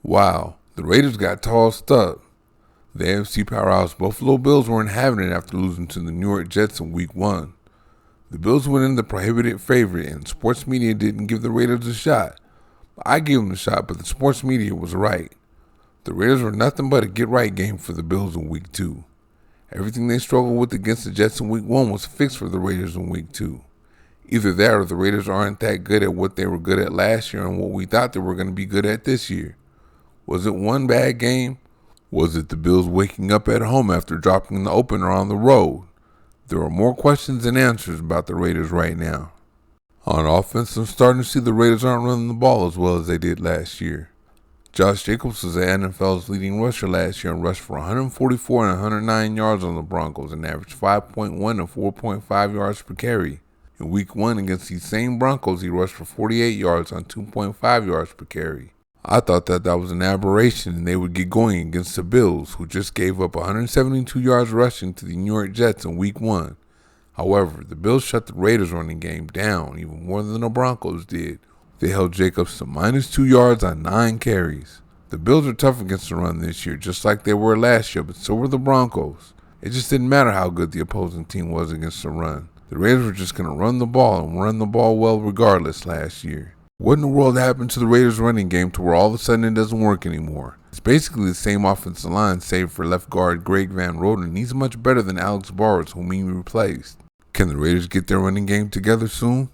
Wow, the Raiders got tossed up. The AFC powerhouse Buffalo Bills weren't having it after losing to the New York Jets in Week 1. The Bills went in the prohibited favorite, and sports media didn't give the Raiders a shot. I gave them a shot, but the sports media was right. The Raiders were nothing but a get-right game for the Bills in Week 2. Everything they struggled with against the Jets in Week 1 was fixed for the Raiders in Week 2. Either that or the Raiders aren't that good at what they were good at last year and what we thought they were going to be good at this year. Was it one bad game? Was it the Bills waking up at home after dropping the opener on the road? There are more questions than answers about the Raiders right now. On offense, I'm starting to see the Raiders aren't running the ball as well as they did last year. Josh Jacobs was the NFL's leading rusher last year and rushed for 144 and 109 yards on the Broncos and averaged 5.1 and 4.5 yards per carry. In Week 1 against these same Broncos, he rushed for 48 yards on 2.5 yards per carry. I thought that was an aberration and they would get going against the Bills, who just gave up 172 yards rushing to the New York Jets in Week 1. However, the Bills shut the Raiders' running game down even more than the Broncos did. They held Jacobs to -2 yards on 9 carries. The Bills are tough against the run this year, just like they were last year, but so were the Broncos. It just didn't matter how good the opposing team was against the run. The Raiders were just going to run the ball and run the ball well regardless last year. What in the world happened to the Raiders' running game to where all of a sudden it doesn't work anymore? It's basically the same offensive line, save for left guard Greg Van Roten, and he's much better than Alex Bars, whom he replaced. Can the Raiders get their running game together soon?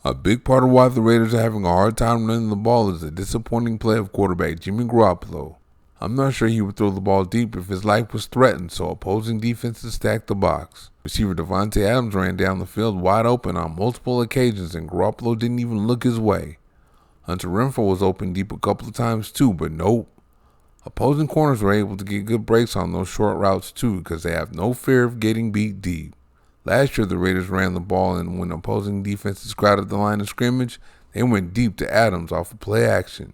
A big part of why the Raiders are having a hard time running the ball is the disappointing play of quarterback Jimmy Garoppolo. I'm not sure he would throw the ball deep if his life was threatened, so opposing defenses stacked the box. Receiver Davante Adams ran down the field wide open on multiple occasions, and Garoppolo didn't even look his way. Hunter Renfrow was open deep a couple of times too, but nope. Opposing corners were able to get good breaks on those short routes too because they have no fear of getting beat deep. Last year the Raiders ran the ball, and when opposing defenses crowded the line of scrimmage, they went deep to Adams off of play action.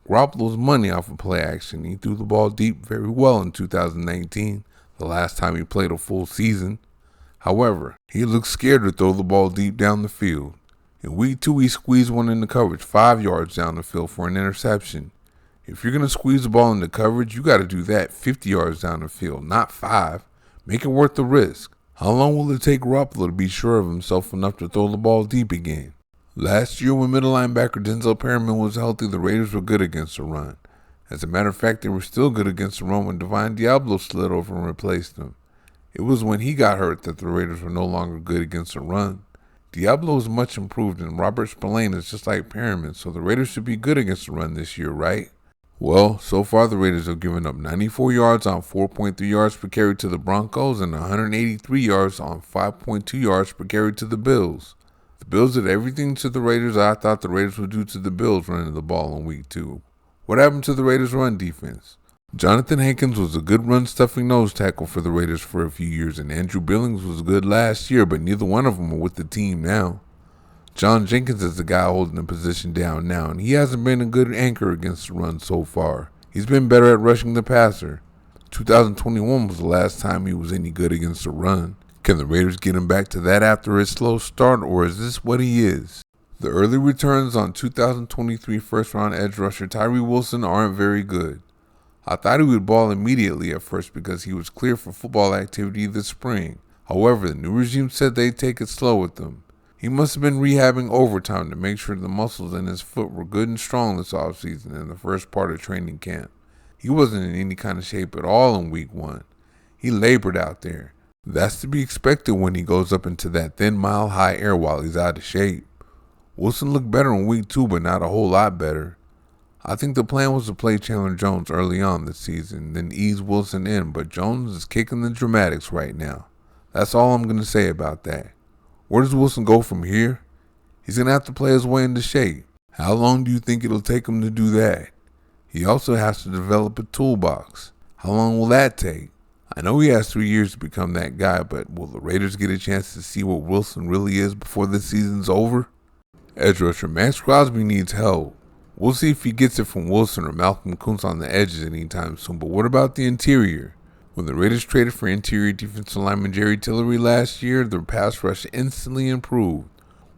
Garoppolo's money off of play action. He threw the ball deep very well in 2019, the last time he played a full season. However, he looked scared to throw the ball deep down the field. In Week 2, he squeezed one into coverage 5 yards down the field for an interception. If you're going to squeeze the ball into coverage, you got to do that 50 yards down the field, not 5. Make it worth the risk. How long will it take Garoppolo to be sure of himself enough to throw the ball deep again? Last year, when middle linebacker Denzel Perryman was healthy, the Raiders were good against the run. As a matter of fact, they were still good against the run when Divine Diablo slid over and replaced him. It was when he got hurt that the Raiders were no longer good against the run. Diablo is much improved, and Robert Spillane is just like Perryman, so the Raiders should be good against the run this year, right? Well, so far the Raiders have given up 94 yards on 4.3 yards per carry to the Broncos and 183 yards on 5.2 yards per carry to the Bills. The Bills did everything to the Raiders I thought the Raiders would do to the Bills running the ball in Week 2. What happened to the Raiders' run defense? Jonathan Hankins was a good run-stuffing nose tackle for the Raiders for a few years, and Andrew Billings was good last year, but neither one of them are with the team now. John Jenkins is the guy holding the position down now, and he hasn't been a good anchor against the run so far. He's been better at rushing the passer. 2021 was the last time he was any good against the run. Can the Raiders get him back to that after his slow start, or is this what he is? The early returns on 2023 first-round edge rusher Tyree Wilson aren't very good. I thought he would ball immediately at first because he was clear for football activity this spring. However, the new regime said they'd take it slow with him. He must have been rehabbing overtime to make sure the muscles in his foot were good and strong this offseason in the first part of training camp. He wasn't in any kind of shape at all in Week 1. He labored out there. That's to be expected when he goes up into that thin mile-high air while he's out of shape. Wilson looked better in Week 2, but not a whole lot better. I think the plan was to play Chandler Jones early on this season, then ease Wilson in, but Jones is kicking the dramatics right now. That's all I'm going to say about that. Where does Wilson go from here? He's going to have to play his way into shape. How long do you think it'll take him to do that? He also has to develop a toolbox. How long will that take? I know he has 3 years to become that guy, but will the Raiders get a chance to see what Wilson really is before the season's over? Edge rusher Max Crosby needs help. We'll see if he gets it from Wilson or Malcolm Kuntz on the edges anytime soon, but what about the interior? When the Raiders traded for interior defensive lineman Jerry Tillery last year, their pass rush instantly improved.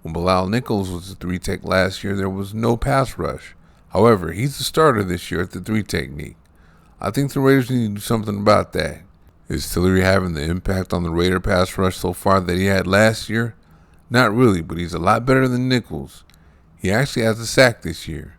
When Bilal Nichols was the 3-tech last year, there was no pass rush. However, he's the starter this year at the 3 technique. I think the Raiders need to do something about that. Is Tillery having the impact on the Raider pass rush so far that he had last year? Not really, but he's a lot better than Nichols. He actually has a sack this year.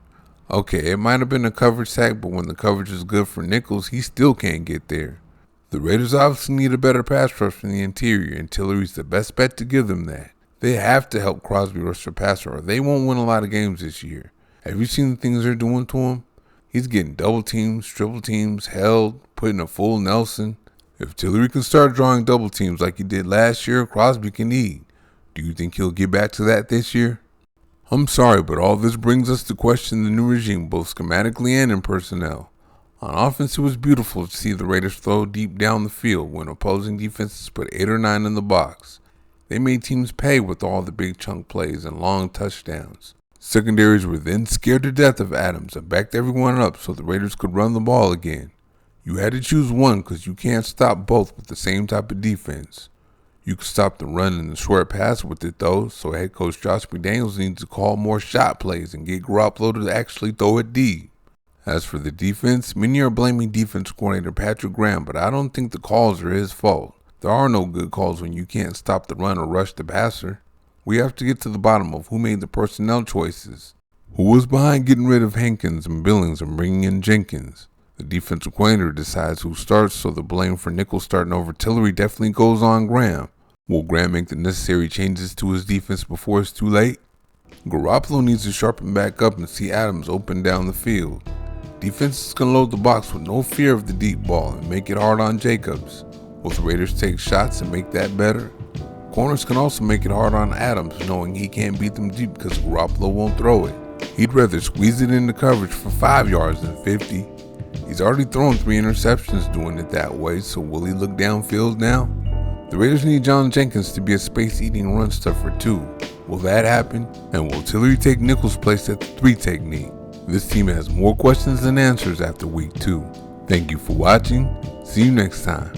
Okay, it might have been a coverage sack, but when the coverage is good for Nichols, he still can't get there. The Raiders obviously need a better pass rush from the interior, and Tillery's the best bet to give them that. They have to help Crosby rush the passer, or they won't win a lot of games this year. Have you seen the things they're doing to him? He's getting double teams, triple teams, held, putting a full Nelson. If Tillery can start drawing double teams like he did last year, Crosby can eat. Do you think he'll get back to that this year? I'm sorry, but all this brings us to question the new regime, both schematically and in personnel. On offense, it was beautiful to see the Raiders throw deep down the field when opposing defenses put 8 or 9 in the box. They made teams pay with all the big chunk plays and long touchdowns. Secondaries were then scared to death of Adams and backed everyone up so the Raiders could run the ball again. You had to choose one because you can't stop both with the same type of defense. You could stop the run and the short pass with it though, so head coach Josh McDaniels needs to call more shot plays and get Garoppolo to actually throw it deep. As for the defense, many are blaming defense coordinator Patrick Graham, but I don't think the calls are his fault. There are no good calls when you can't stop the run or rush the passer. We have to get to the bottom of who made the personnel choices. Who was behind getting rid of Hankins and Billings and bringing in Jenkins? The defensive coordinator decides who starts, so the blame for Nichols starting over Tillery definitely goes on Graham. Will Graham make the necessary changes to his defense before it's too late? Garoppolo needs to sharpen back up and see Adams open down the field. Defenses can load the box with no fear of the deep ball and make it hard on Jacobs. Will the Raiders take shots and make that better? Corners can also make it hard on Adams, knowing he can't beat them deep because Garoppolo won't throw it. He'd rather squeeze it into coverage for 5 yards than 50. He's already thrown 3 interceptions doing it that way, so will he look downfield now? The Raiders need John Jenkins to be a space-eating run stuffer too. Will that happen? And will Tillery take Nichols' place at the 3 technique? This team has more questions than answers after week 2. Thank you for watching. See you next time.